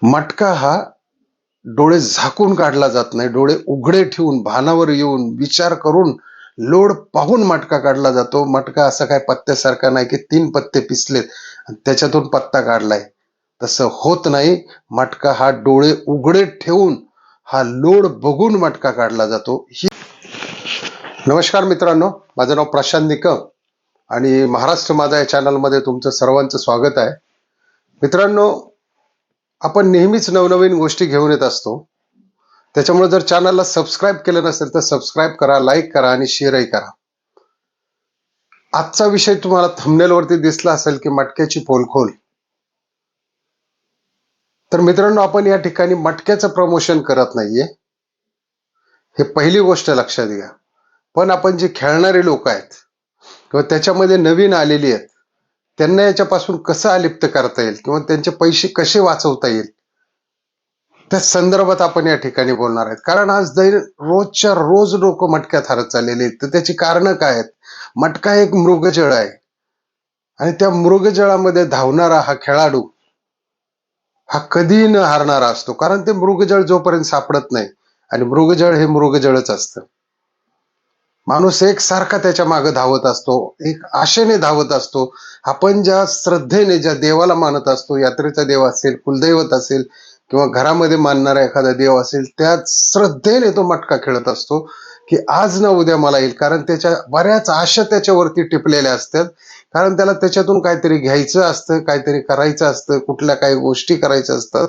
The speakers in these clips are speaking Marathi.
मटका हा डोळे झाकून काढला जात नाही, डोळे उघडे ठेवून भानावर येऊन विचार करून लोड पाहून मटका काढला जातो. मटका असं काय पत्त्यासारखा नाही की 3 पत्ते पिसलेत आणि त्याच्यातून पत्ता काढलाय, तसं होत नाही. मटका हा डोळे उघडे ठेवून हा लोड बघून मटका काढला जातो. नमस्कार मित्रांनो, माझं नाव प्रशांत निकम आणि महाराष्ट्र माझा या चॅनलमध्ये तुमचं सर्वांचं स्वागत आहे. मित्रांनो, आपण नेहमीच नवनवीन गोष्टी घेऊन येत असतो. त्याच्यामुळे जर चॅनलला सबस्क्राईब केलं नसेल तर सबस्क्राईब करा, लाईक करा आणि शेअरही करा. आजचा विषय तुम्हाला थंबनेलवरती दिसला असेल की मटक्याची पोलखोल. तर मित्रांनो, आपण या ठिकाणी मटक्याचं प्रमोशन करत नाहीये, हे पहिली गोष्ट लक्षात घ्या. पण आपण जे खेळणारे लोक आहेत किंवा त्याच्यामध्ये नवीन आलेली आहेत, त्यांना याच्यापासून कसं अलिप्त करता येईल किंवा त्यांचे पैसे कसे वाचवता येईल त्या संदर्भात आपण या ठिकाणी बोलणार आहेत. कारण आज रोजच्या रोज लोक मटक्यात हरत चाललेले आहेत. तर त्याची कारणं काय आहेत? मटका एक मृगजळ आहे आणि त्या मृगजळामध्ये धावणारा हा खेळाडू हा कधीही न हारणारा असतो. कारण ते मृगजळ जोपर्यंत सापडत नाही, आणि मृगजळ हे मृगजळच असतं, माणूस एकसारखा त्याच्या मागे धावत असतो, एक आशेने धावत असतो. आपण ज्या श्रद्धेने ज्या देवाला मानत असतो, यात्रेचा देव असेल, कुलदैवत असेल किंवा घरामध्ये मानणारा एखादा देव असेल, त्याच श्रद्धेने तो मटका खेळत असतो की आज ना उद्या मला येईल. कारण त्याच्या बऱ्याच आशा त्याच्यावरती टिपलेल्या असतात. कारण त्याला त्याच्यातून काहीतरी घ्यायचं असतं, काहीतरी करायचं असतं, कुठल्या काही गोष्टी करायच्या असतात.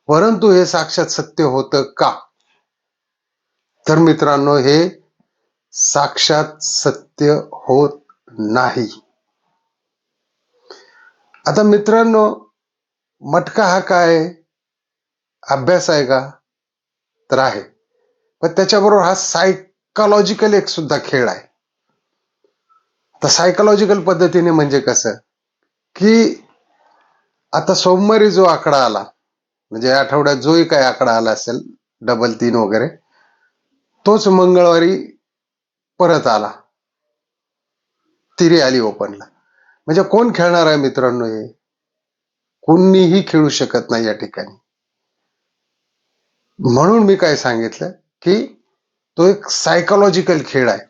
परंतु हे साक्षात सत्य होतं का? तर मित्रांनो, हे साक्षात सत्य होत नाही. आता मित्रांनो, मटका हा काय अभ्यास आहे का? तर आहे. पण त्याच्याबरोबर हा सायकोलॉजिकल एक सुद्धा खेळ आहे. तर सायकोलॉजिकल पद्धतीने म्हणजे कसं की आता सोमवारी जो आकडा आला, म्हणजे आठवड्यात जोही काही आकडा आला असेल, 3 वगैरे, तोच मंगळवारी परत आला, तिरी आली ओपनला. म्हणजे कोण खेळणार आहे मित्रांनो? हे कोणीही खेळू शकत नाही या ठिकाणी. म्हणून मी काय सांगितलं की तो एक सायकोलॉजिकल खेळ आहे.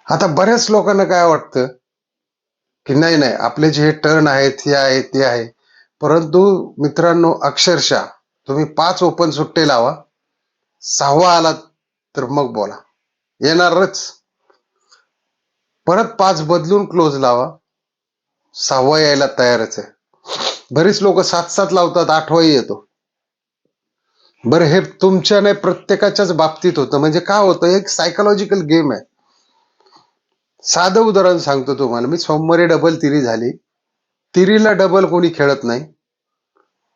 आता बऱ्याच लोकांना काय वाटतं की नाही नाही, आपले जे टर्न आहेत, हे आहे ते आहे. परंतु मित्रांनो, अक्षरशः तुम्ही 5 ओपन सुट्टे लावा, 6वा आला तर मग बोला, येणारच. परत 5 बदलून क्लोज लावा, 6वा यायला तयारच आहे. बरीच लोक 7-7 लावतात, 8वाही येतो. बरं, हे तुमच्या नाही, प्रत्येकाच्याच बाबतीत होतं. म्हणजे काय होतं, एक सायकोलॉजिकल गेम आहे. साधं उदाहरण सांगतो तुम्हाला. मी सोमवारी डबल तिरी झाली. तिरीला डबल कोणी खेळत नाही,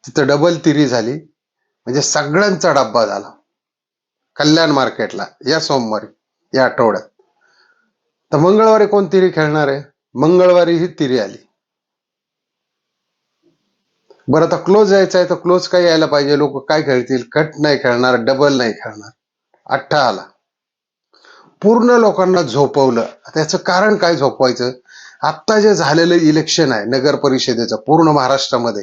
तिथं डबल तिरी झाली म्हणजे सगळ्यांचा डब्बा झाला कल्याण मार्केटला या सोमवारी, या आठवड्यात. तर मंगळवारी कोण तिरी खेळणार आहे? मंगळवारी ही तिरी आली. बरं, आता क्लोज यायचा आहे, तर क्लोज काय यायला पाहिजे? लोक काय खेळतील? कट नाही खेळणार, डबल नाही खेळणार. 8 आला, पूर्ण लोकांना झोपवलं. त्याचं कारण काय झोपवायचं? आत्ता जे झालेलं इलेक्शन आहे नगर परिषदेचं पूर्ण महाराष्ट्रामध्ये,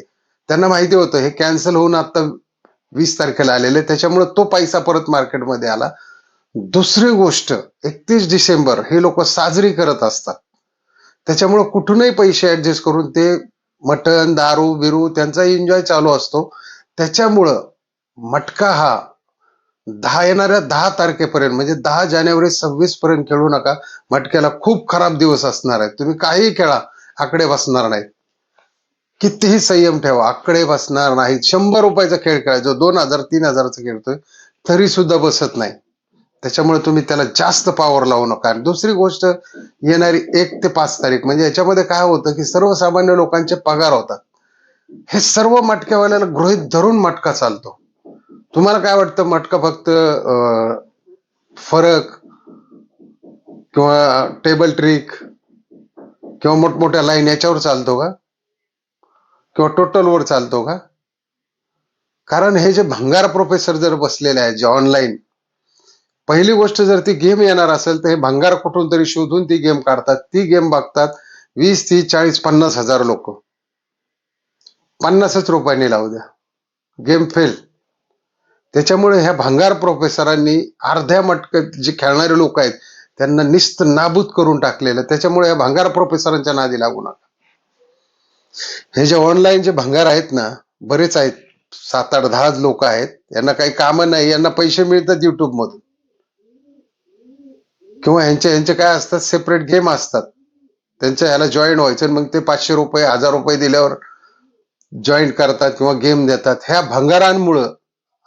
त्यांना माहिती होतं हे कॅन्सल होऊन आता 20 तारखेला आलेले, त्याच्यामुळे तो पैसा परत मार्केटमध्ये आला. दुसरी गोष्ट, 31 डिसेंबर हे लोक साजरी करत असतात, त्याच्यामुळे कुठूनही पैसे ऍडजस्ट करून ते मटण, दारू बिरू त्यांचा एन्जॉय चालू असतो. त्याच्यामुळं मटका हा येणाऱ्या 10 तारखेपर्यंत, म्हणजे 10 जानेवारी 26 पर्यंत खेळू नका. मटक्याला खूप खराब दिवस असणार आहेत. तुम्ही काहीही खेळा, आकडे बसणार नाहीत. कितीही संयम ठेवा, आकडे बसणार नाहीत. 100 रुपयाचा खेळ खेळायचो, 2000-3000चा खेळतोय तरी सुद्धा बसत नाही. त्याच्यामुळे तुम्ही त्याला जास्त पॉवर लावू नका. दुसरी गोष्ट, येणारी 1 ते 5 तारीख, म्हणजे याच्यामध्ये काय होतं की सर्वसामान्य लोकांचे पगार होतात. हे सर्व मटक्यावाल्याला गृहीत धरून मटका चालतो. तुम्हाला काय वाटतं, मटका फक्त फरक किंवा टेबल ट्रिक किंवा मोठमोठ्या लाईन याच्यावर चालतो का? किंवा टोटलवर चालतो का? कारण हे जे भंगार प्रोफेसर जर बसलेले आहेत जे ऑनलाईन, पहिली गोष्ट, जर ती गेम येणार असेल तर हे भंगार कुठून तरी शोधून ती गेम काढतात. ती गेम बघतात 20, 30, 40, 50 हजार लोक. 50च रुपयांनी लावू द्या, गेम फेल. त्याच्यामुळे ह्या भंगार प्रोफेसरांनी अर्ध्या मटक्यात जे खेळणारे लोक आहेत त्यांना निस्त नाबूद करून टाकलेलं. त्याच्यामुळे या भंगार प्रोफेसरांच्या नादी लागू नका. हे जे ऑनलाईन जे भंगार आहेत ना, बरेच आहेत, 7-8-10 लोक आहेत. यांना काही कामं नाही, यांना पैसे मिळतात युट्यूब मधून, किंवा यांचे काय असतात, सेपरेट गेम असतात, त्यांच्या ह्याला जॉईन व्हायचं. मग ते 500 रुपये 1000 रुपये दिल्यावर जॉईन करतात किंवा गेम देतात. ह्या भंगारांमुळं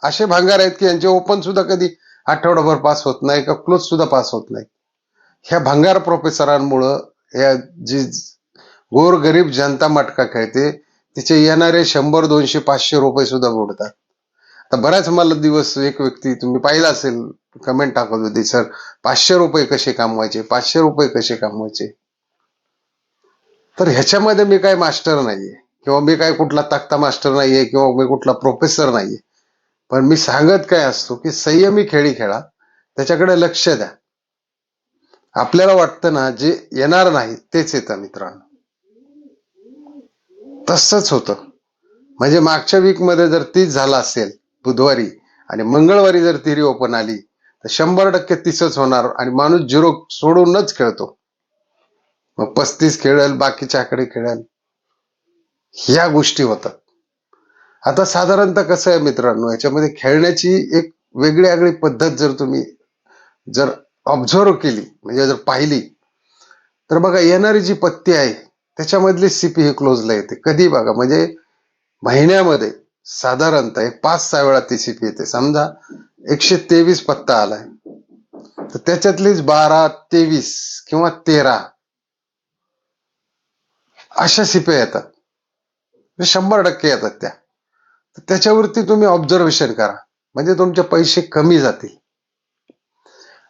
असे भंगार आहेत की यांचे ओपन सुद्धा कधी आठवडाभर पास होत नाही का क्लोज सुद्धा पास होत नाही. ह्या भंगार प्रोफेसरांमुळं या जी गोरगरीब जनता मटका खेळते तिचे येणारे 100, 200, 500 रुपये सुद्धा बुडतात. आता बऱ्याच मला दिवस एक व्यक्ती तुम्ही पाहिला असेल कमेंट टाकत होती, सर 500 रुपये कसे कमवायचे, 500 रुपये कसे कमवायचे. तर ह्याच्यामध्ये मी काय मास्टर नाहीये, किंवा मी काय कुठला तक्ता मास्टर नाहीये, किंवा मी कुठला प्रोफेसर नाहीये. पण मी सांगत काय असतो की संयमी खेळी खेळा, त्याच्याकडे लक्ष द्या. आपल्याला वाटतं ना जे येणार नाही तेच येतं मित्रांनो. तसंच होतं. म्हणजे मागच्या वीकमध्ये जर 30 झाला असेल बुधवारी आणि मंगळवारी जर थिरी ओपन आली तर 100% 30च होणार, आणि माणूस 0 सोडूनच खेळतो. मग 35 खेळेल, बाकीच्या आकडे खेळेल, ह्या गोष्टी होतात. आता साधारणतः कसं आहे मित्रांनो, याच्यामध्ये खेळण्याची एक वेगळी आगळी पद्धत जर तुम्ही ऑब्झर्व केली, म्हणजे जर पाहिली, तर बघा येणारी जी पत्ती आहे त्याच्यामधली सीपी ही क्लोजला येते. कधी बघा, म्हणजे महिन्यामध्ये साधारणतः 5-6 वेळा ती सीपी येते. समजा 123 पत्ता आलाय तर त्याच्यातलीच 12, 23 किंवा 13 अशा सीप्या येतात. 100% येतात त्या. त्याच्यावरती तुम्ही ऑब्झर्वेशन करा, म्हणजे तुमचे पैसे कमी जातील.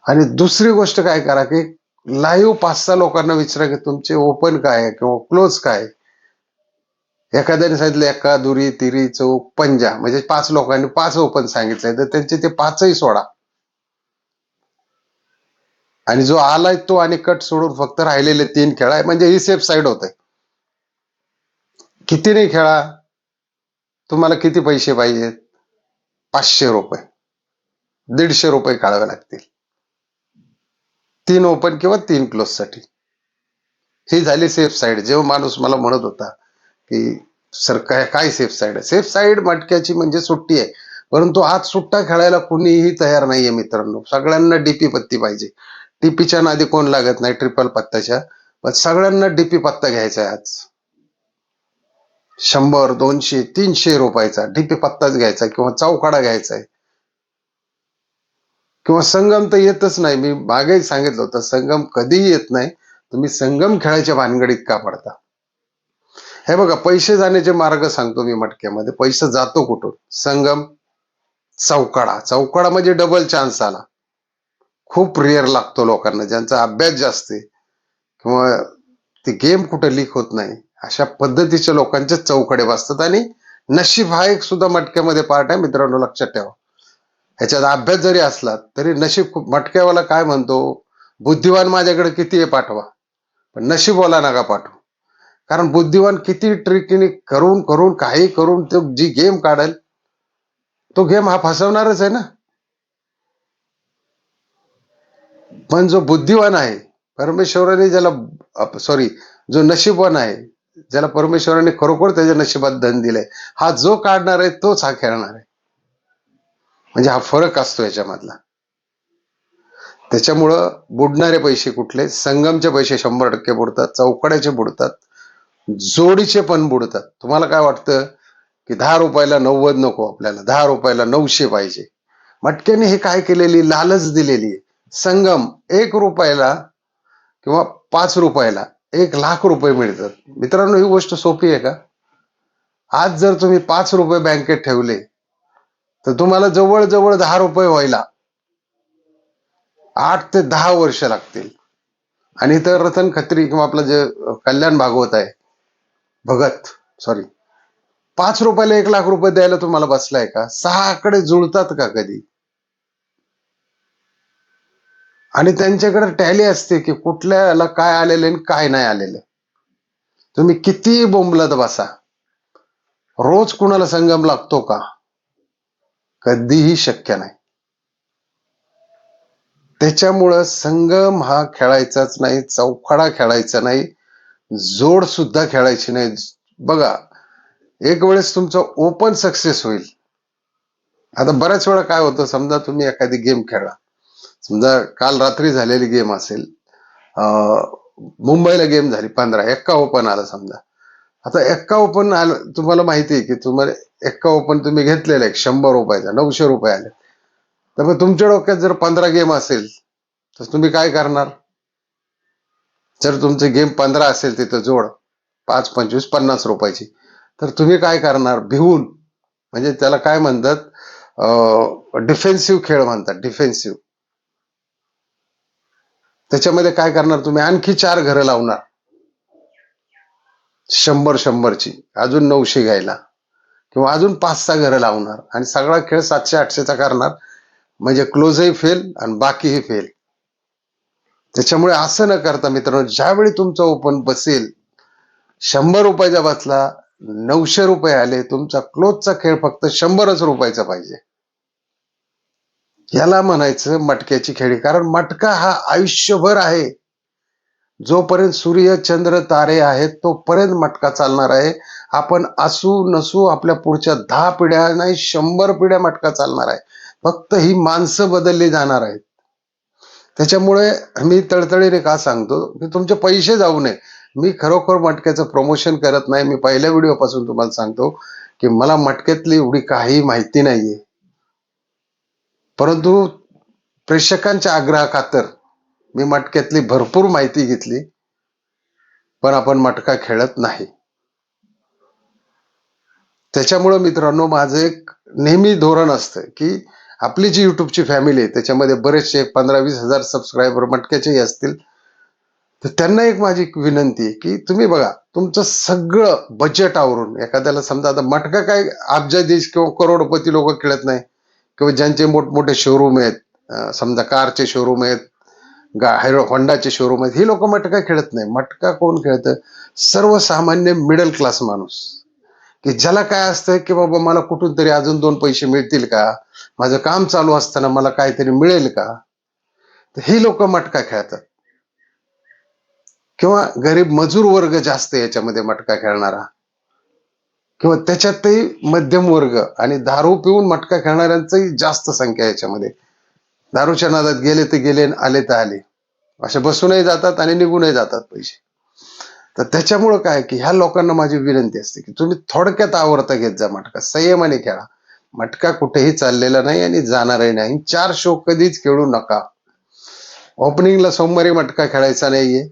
आणि दुसरी गोष्ट काय करा की लाईव्ह 5-6 लोकांना विचारा की तुमचे ओपन काय आहे किंवा क्लोज काय. एखाद्याने सांगितलं एका, दुरी, तिरी, चौक, पंजा, म्हणजे 5 लोकांनी 5 ओपन सांगितलंय तर त्यांचे ते 5ही सोडा, आणि जो आलाय तो आणि कट सोडून फक्त राहिलेले 3 खेळा, म्हणजे ही सेफ साईड होत आहे. किती नाही खेळा, तुम्हाला किती पैसे पाहिजेत, 500 रुपये, 150 रुपये काढावे लागतील 3 ओपन किंवा 3 क्लोज साठी. ही झाली सेफ साईड. जेव्हा माणूस मला म्हणत होता की सर काय सेफ साईड आहे, सेफ साईड मटक्याची म्हणजे सुट्टी आहे, परंतु आज सुट्टा खेळायला कुणीही तयार नाहीये मित्रांनो. सगळ्यांना डीपी पत्ती पाहिजे. टीपीच्या नादी कोण लागत नाही, ट्रिपल पत्त्याच्या, पण सगळ्यांना डीपी पत्ता घ्यायचा आहे आज. 100, 200, 300 रुपयाचा डीपी पत्ताच घ्यायचा, किंवा चौकडा घ्यायचा आहे, किंवा संगम तर येतच नाही. मी मागेही सांगितलं होतं संगम कधीही येत नाही. तुम्ही संगम खेळायच्या भानगडीत का पडता. हे बघा, पैसे जाण्याचे मार्ग सांगतो मी मटक्यामध्ये. पैसा जातो कुठून, संगम, चौकडा. चौकडा म्हणजे डबल चान्स आला, खूप रेअर लागतो लोकांना, ज्यांचा अभ्यास जास्त आहे किंवा ते गेम कुठे लीक होत नाही, अशा पद्धतीच्या लोकांचे चौकडे बसतात. आणि नशीब हा एक सुद्धा मटक्यामध्ये पार्ट आहे मित्रांनो, लक्षात ठेवा. ह्याच्यात अभ्यास जरी असला तरी नशीब, मटक्यावाला काय म्हणतो, बुद्धिवान माझ्याकडे किती आहे पाठवा, पण नशीबवाला नका पाठवू. कारण बुद्धिवान किती ट्रिकनी करून करून काही करून तो जी गेम काढेल तो गेम हा फसवणारच आहे ना. पण जो बुद्धिवान आहे, परमेश्वराने ज्याला, सॉरी, जो नशीबवान आहे, ज्याला परमेश्वराने खरोखर त्याच्या नशिबात धन दिलंय, हा जो काढणार आहे तोच हा खेळणार आहे. म्हणजे हा फरक असतो याच्यामधला. त्याच्यामुळं बुडणारे पैसे कुठले, संगमचे पैसे 100% बुडतात, चौकड्याचे बुडतात, जोडीचे पण बुडतात. तुम्हाला काय वाटतं की 10 रुपयाला 90 नको, आपल्याला 10 रुपयाला 900 पाहिजे. मटक्याने हे काय केलेली, लालच दिलेली आहे. संगम 1 रुपयाला किंवा 5 रुपयाला 1,00,000 रुपये मिळतात. मित्रांनो, ही गोष्ट सोपी आहे का. आज जर तुम्ही 5 रुपये बँकेत ठेवले तर तुम्हाला जवळजवळ 10 रुपये व्हायला 8 ते 10 वर्ष लागतील. आणि इथं रतन खत्री किंवा आपलं जे कल्याण भागवत आहे, भगत, सॉरी, 5 रुपयाला 1,00,000 रुपये द्यायला तुम्हाला बसलाय का. 6 आकडे जुळतात का कधी. आणि त्यांच्याकडे टॅली असते की कुठल्याला काय आलेले आणि काय नाही आलेले. तुम्ही किती बोंबलत बसा, रोज कुणाला संगम लागतो का? कधीही शक्य नाही. त्याच्यामुळं संगम हा खेळायचाच नाही, चौखाडा खेळायचा नाही, जोड सुद्धा खेळायची नाही. बघा, एक वेळेस तुमचं ओपन सक्सेस होईल. आता बऱ्याच वेळा काय होतं, समजा तुम्ही एखादी गेम खेळला, समजा काल रात्री झालेली गेम असेल, मुंबईला गेम झाली 15, एक्का ओपन आला समजा. आता एक्का ओपन आलं, तुम्हाला माहिती आहे की तुम्हाला एक्का ओपन तुम्ही घेतलेला आहे 100 रुपयाचा, 900 रुपये आले. तर मग तुमच्या डोक्यात जर 15 गेम असेल तर तुम्ही काय करणार? जर तुमचे गेम 15 असेल, तिथं जोड 5, 25, 50 रुपयाची, तर तुम्ही काय करणार? भिवून, म्हणजे त्याला काय म्हणतात, डिफेन्सिव्ह खेळ म्हणतात, डिफेन्सिव्ह. त्याच्यामध्ये काय करणार तुम्ही? आणखी 4 घरं लावणार 100-100ची, अजून 900 घ्यायला, किंवा अजून 5-6 घरं लावणार आणि सगळा खेळ 700-800चा करणार. म्हणजे क्लोजही फेल आणि बाकीही फेल. त्याच्यामुळे असं न करता मित्रांनो, ज्यावेळी तुमचा ओपन बसेल, 100 रुपयाचा बसला, 900 रुपये आले, तुमचा क्लोजचा खेळ फक्त 100च रुपयाचा पाहिजे. याला म्हणायचं मटक्याची खेळी. कारण मटका हा आयुष्यभर आहे. जोपर्यंत सूर्य चंद्र तारे आहेत तोपर्यंत मटका चालणार आहे. आपण असू नसू, आपल्या पुढच्या 10 पिढ्या नाही 100 पिढ्या मटका चालणार आहे. फक्त ही माणसं बदलली जाणार आहेत. त्याच्यामुळे मी तळतळीने का सांगतो की तुमचे पैसे जाऊ नये. मी खरोखर मटक्याचं प्रमोशन करत नाही. मी पहिल्या व्हिडिओपासून तुम्हाला सांगतो की मला मटक्यातली एवढी काही माहिती नाहीये, परंतु प्रेक्षकांच्या आग्रहाखातर मी मटक्यातली भरपूर माहिती घेतली, पण आपण मटका खेळत नाही. त्याच्यामुळे मित्रांनो, माझं एक नेहमी धोरण असतं की आपली जी युट्यूबची फॅमिली आहे त्याच्यामध्ये बरेचसे 15-20 हजार सबस्क्रायबर मटक्याचेही असतील, तर त्यांना एक माझी विनंती आहे की तुम्ही बघा, तुमचं सगळं बजेट आवरून, एखाद्याला समजा आता मटका काय अब्जाधीश किंवा करोडपती लोक खेळत नाही, किंवा ज्यांचे मोठमोठे शोरूम आहेत, समजा कारचे शोरूम आहेत, होंडाचे शोरूम आहेत, ही लोक मटका खेळत नाही. मटका कोण खेळतं? सर्वसामान्य मिडल क्लास माणूस, की ज्याला काय असतं की बाबा मला कुठून तरी अजून 2 पैसे मिळतील का, माझं काम चालू असताना मला काहीतरी मिळेल का, तर ही लोक मटका खेळतात. किंवा गरीब मजूर वर्ग जास्त याच्यामध्ये मटका खेळणारा, किंवा त्याच्यातही मध्यम वर्ग आणि दारू पिऊन मटका खेळणाऱ्यांचंही जास्त संख्या याच्यामध्ये. दारूच्या नादात गेले तर गेले, आले तर आले, असे बसूनही जातात आणि निघूनही जातात पैसे. तर त्याच्यामुळं काय की ह्या लोकांना माझी विनंती असते की तुम्ही थोडक्यात आवर्त घेत जा मटका, संयमाने खेळा. मटका कुठेही चाललेला नाही आणि जाणारही नाही. 4 शो कधीच खेळू नका. ओपनिंगला सोमवारी मटका खेळायचा नाहीये,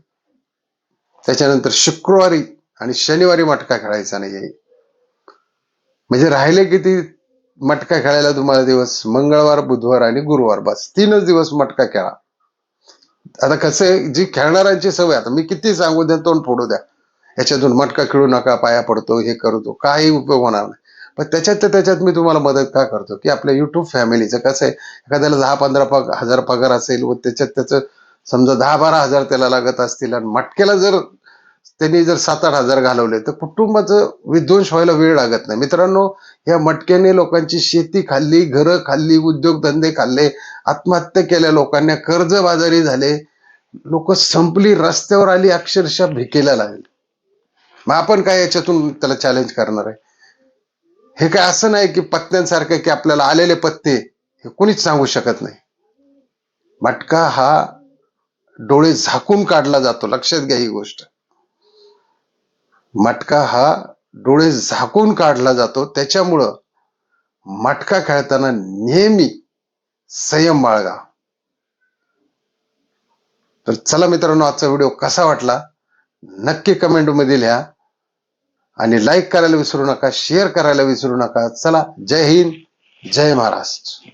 त्याच्यानंतर शुक्रवारी आणि शनिवारी मटका खेळायचा नाहीये. म्हणजे राहिले किती मटका खेळायला तुम्हाला दिवस? मंगळवार, बुधवार आणि गुरुवार, बस 3च दिवस मटका खेळा. आता कसं आहे, जी खेळणाऱ्यांची सवय, आता मी किती सांगू द्या, तोंड फोडू द्या, याच्यातून मटका खेळू नका, पाया पडतो, हे करतो, काही उपयोग होणार नाही. पण त्याच्यात मी तुम्हाला मदत का करतो की आपल्या युट्यूब फॅमिलीचं कसं आहे, एखाद्याला 10-15 हजार पगार असेल व त्याच्यात त्याचं समजा 10-12 हजार त्याला लागत असतील आणि मटक्याला जर त्यांनी जर 7-8 हजार घालवले, तर कुटुंबाचं विध्वंस व्हायला वेळ लागत नाही. मित्रांनो, या मटक्याने लोकांची शेती खाल्ली, घरं खाल्ली, उद्योगधंदे खाल्ले, आत्महत्या केल्या लोकांना, कर्जबाजारी झाले, लोक संपली, रस्त्यावर आली, अक्षरशः भिकेला लागली. मग आपण काय याच्यातून त्याला चॅलेंज करणार आहे? हे काय असं नाही की पत्त्यांसारखं की आपल्याला आलेले पत्ते हे कोणीच सांगू शकत नाही. मटका हा डोळे झाकून काढला जातो, लक्षात घ्या ही गोष्ट. मटका हा डोळे झाकून काढला जातो. त्याच्यामुळं मटका खेळताना नेहमी संयम बाळगा. तर चला मित्रांनो, आजचा व्हिडिओ कसा वाटला नक्की कमेंट मध्ये लिहा आणि लाईक करायला विसरू नका, शेअर करायला विसरू नका. चला, जय हिंद, जय महाराष्ट्र.